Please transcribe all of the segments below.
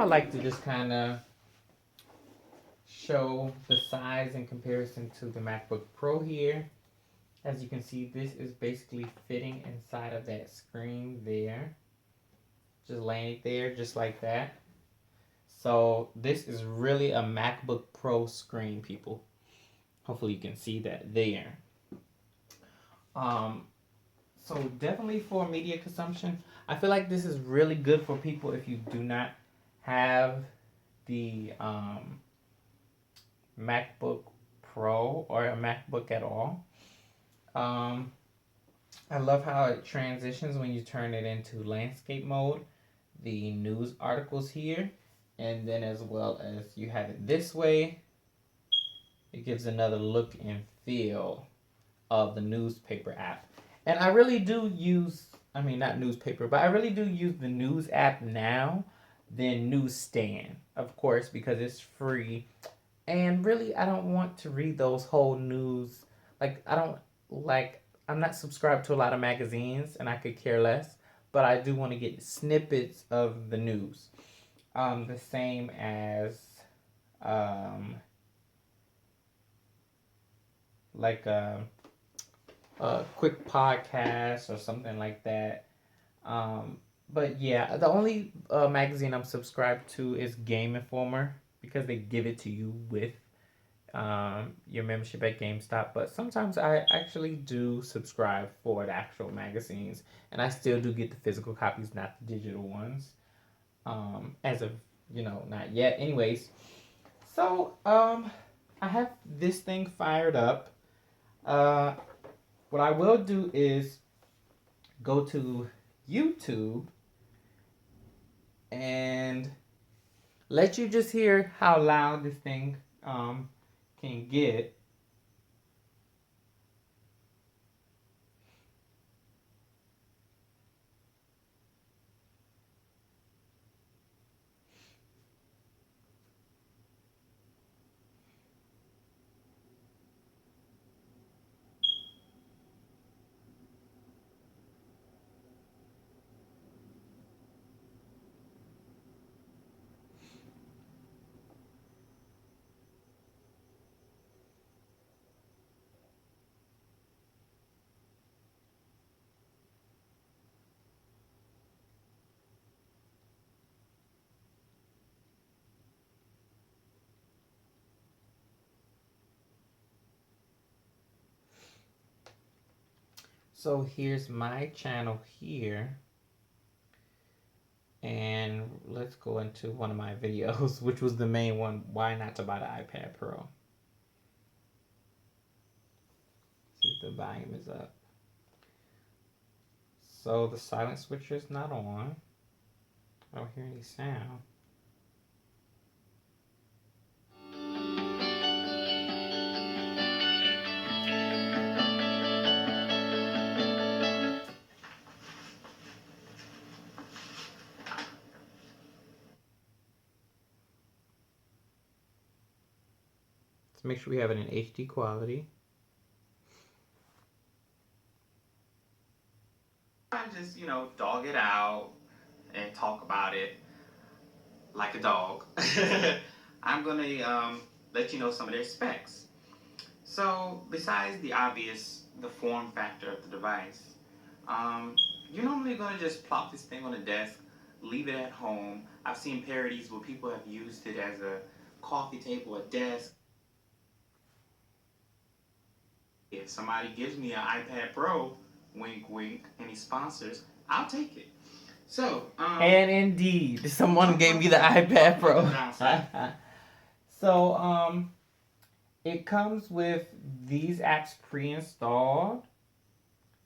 I like to just kind of show the size in comparison to the MacBook Pro here. As you can see, this is basically fitting inside of that screen there. Just laying it there just like that. So this is really a MacBook Pro screen, people. Hopefully you can see that there. Um, so definitely for media consumption, I feel like this is really good for people if you do not have the MacBook Pro or a MacBook at all. Um, I love how it transitions when you turn it into landscape mode. The news articles here, and then as well as you have it this way, it gives another look and feel of the newspaper app. And I really do use, I mean, not newspaper, but I really do use the news app now than Newsstand, of course, because it's free. And really, I don't want to read those whole news. Like, I don't like, I'm not subscribed to a lot of magazines, and I could care less, but I do want to get snippets of the news. The same as, um, like, a quick podcast or something like that. But yeah, the only magazine I'm subscribed to is Game Informer because they give it to you with your membership at GameStop. But sometimes I actually do subscribe for the actual magazines, and I still do get the physical copies, not the digital ones. As of not yet. Anyways, so I have this thing fired up. Uh, what I will do is go to YouTube and let you just hear how loud this thing can get. So here's my channel here. And let's go into one of my videos, which was the main one, why not to buy the iPad Pro. See if the volume is up. So the silent switcher is not on. I don't hear any sound. Let's make sure we have it in HD quality. I just, dog it out and talk about it like a dog. I'm going to let you know some of their specs. So, besides the obvious, the form factor of the device, you're normally going to just plop this thing on the desk, leave it at home. I've seen parodies where people have used it as a coffee table, a desk. If somebody gives me an iPad Pro, wink, wink, any sponsors, I'll take it. So, and indeed, someone gave me the iPad Pro. So, it comes with these apps pre-installed.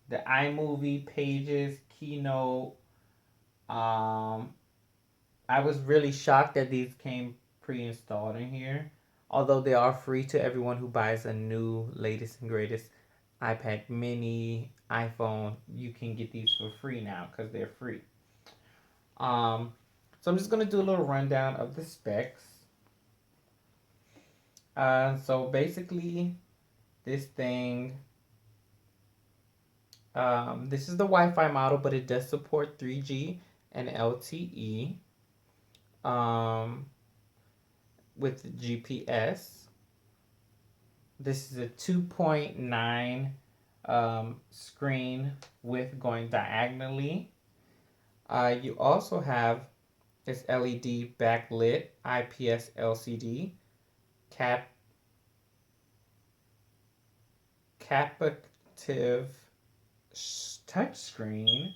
The iMovie, Pages, Keynote. I was really shocked that these came pre-installed in here. Although they are free to everyone who buys a new latest and greatest iPad mini, iPhone, you can get these for free now because they're free. So I'm just going to do a little rundown of the specs. So basically, this thing, this is the Wi-Fi model, but it does support 3G and LTE. um, with the GPS. This is a 2.9 screen width going diagonally. You also have this LED backlit IPS LCD cap capacitive touchscreen,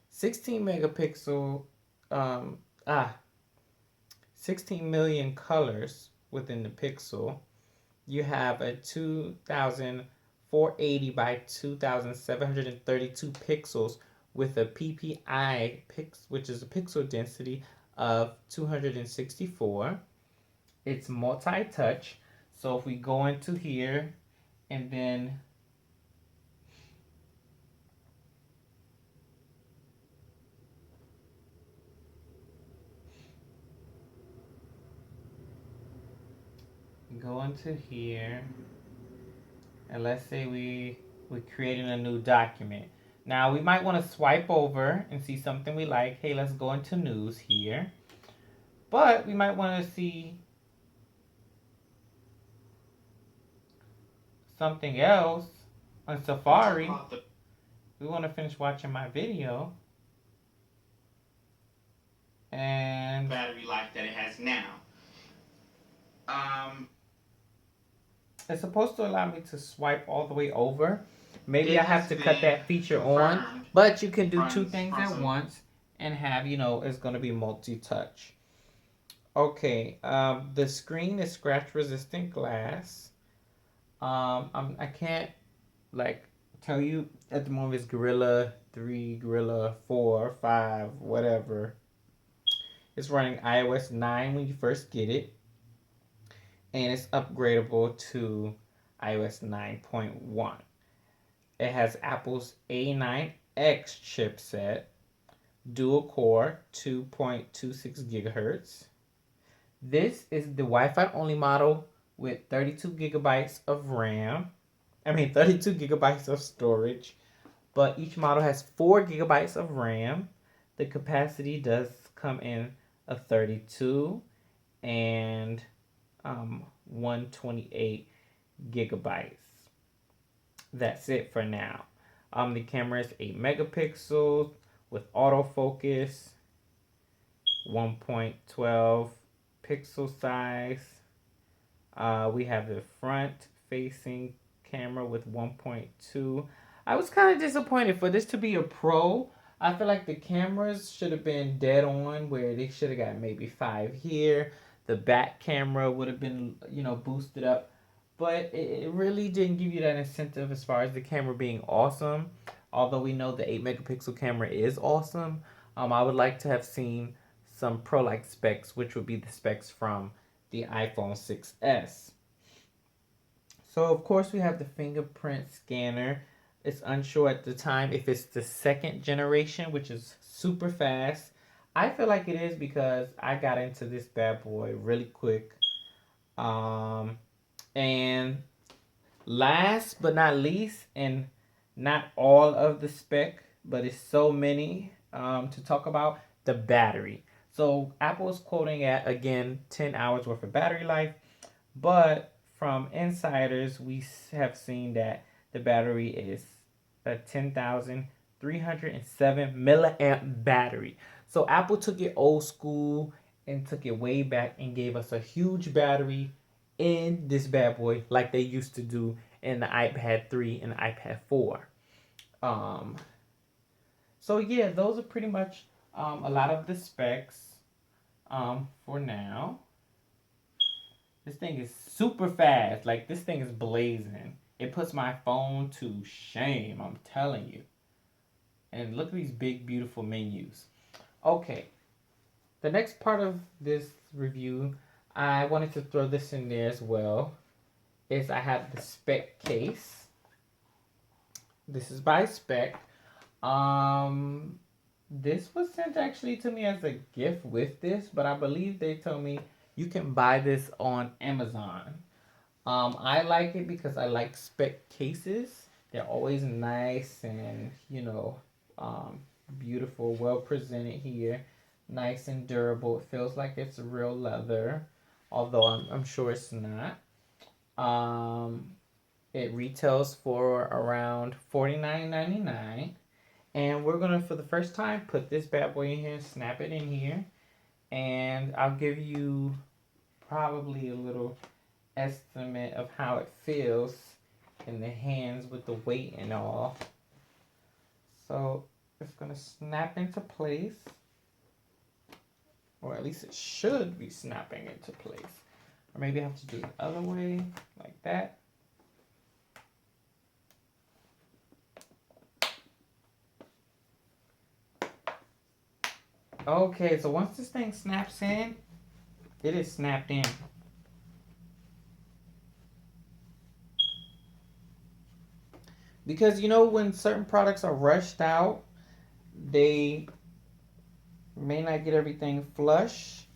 16 megapixel, um, ah, 16 million colors within the pixel. You have a 2480 by 2732 pixels with a PPI which is a pixel density of 264. It's multi-touch. So if we go into here and then go into here and let's say we're creating a new document. Now we might want to swipe over and see something we like. Hey, let's go into news here. But we might want to see something else on Safari. We want to finish watching my video. And battery life that it has now. It's supposed to allow me to swipe all the way over. Maybe I have to cut that feature on, but you can do two things at once and have, it's going to be multi-touch. Okay, the screen is scratch resistant glass. I can't tell you at the moment it's Gorilla 3, Gorilla 4, 5, whatever. It's running iOS 9 when you first get it, and it's upgradable to iOS 9.1. It has Apple's A9X chipset, dual core, 2.26 gigahertz. This is the Wi-Fi only model with 32 gigabytes of RAM. 32 gigabytes of storage, but each model has 4 gigabytes of RAM. The capacity does come in a 32 and 128 gigabytes. That's it for now. The camera is 8 megapixels with autofocus, 1.12 pixel size. We have the front facing camera with 1.2. I was kind of disappointed for this to be a Pro. I feel like the cameras should have been dead on, where they should have got maybe 5 here. The back camera would have been, boosted up. But it really didn't give you that incentive as far as the camera being awesome. Although we know the 8 megapixel camera is awesome. I would like to have seen some Pro-like specs, which would be the specs from the iPhone 6s. So of course we have the fingerprint scanner. It's unsure at the time if it's the second generation, which is super fast. I feel like it is because I got into this bad boy really quick. And last but not least, and not all of the spec, but it's so many to talk about, the battery. So Apple is quoting at, again, 10 hours worth of battery life, but from insiders, we have seen that the battery is a 10,307 milliamp battery. So Apple took it old school and took it way back and gave us a huge battery in this bad boy like they used to do in the iPad 3 and the iPad 4. So yeah, those are pretty much a lot of the specs for now. This thing is super fast. Like, this thing is blazing. It puts my phone to shame, I'm telling you. And look at these big, beautiful menus. Okay, the next part of this review, I wanted to throw this in there as well, is I have the spec case. This is by Spec. This was sent actually to me as a gift with this, but I believe they told me you can buy this on Amazon. I like it because I like spec cases. They're always nice and, beautiful, well presented here. Nice and durable. It feels like it's real leather, although I'm sure it's not. Um, it retails for around $49.99. And we're gonna, for the first time, put this bad boy in here, snap it in here, and I'll give you probably a little estimate of how it feels in the hands with the weight and all. So it's gonna snap into place, or at least it should be snapping into place. Or maybe I have to do it the other way, like that. Okay, so once this thing snaps in, it is snapped in. Because you know when certain products are rushed out, they may not get everything flush.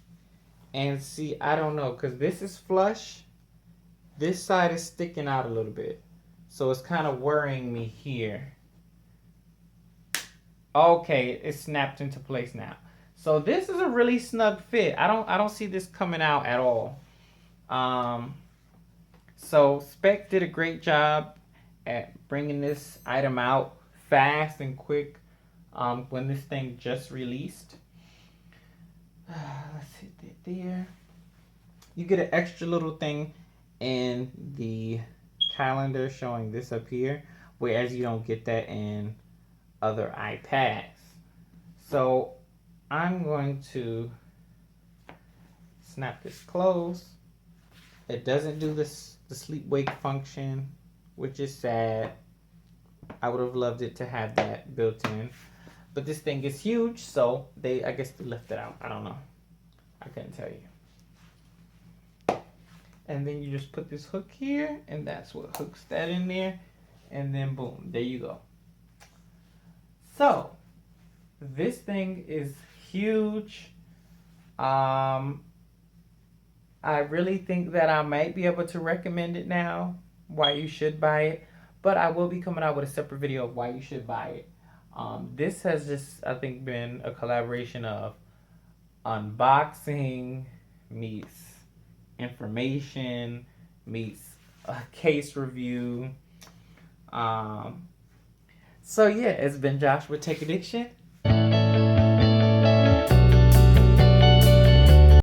And see, I don't know, because this is flush. This side is sticking out a little bit. So it's kind of worrying me here. Okay, it's snapped into place now. So this is a really snug fit. I don't see this coming out at all. So Spec did a great job at bringing this item out fast and quick when this thing just released. Let's hit that there. You get an extra little thing in the calendar showing this up here, whereas you don't get that in other iPads. So I'm going to snap this closed. It doesn't do this the sleep wake function, which is sad. I would have loved it to have that built in. But this thing is huge, so I guess they left it out. I don't know. I couldn't tell you. And then you just put this hook here, and that's what hooks that in there. And then boom, there you go. So this thing is huge. I really think that I might be able to recommend it now, why you should buy it. But I will be coming out with a separate video of why you should buy it. This has just, I think, been a collaboration of unboxing meets information meets a case review. So yeah, it's been Josh with Tech Addiction.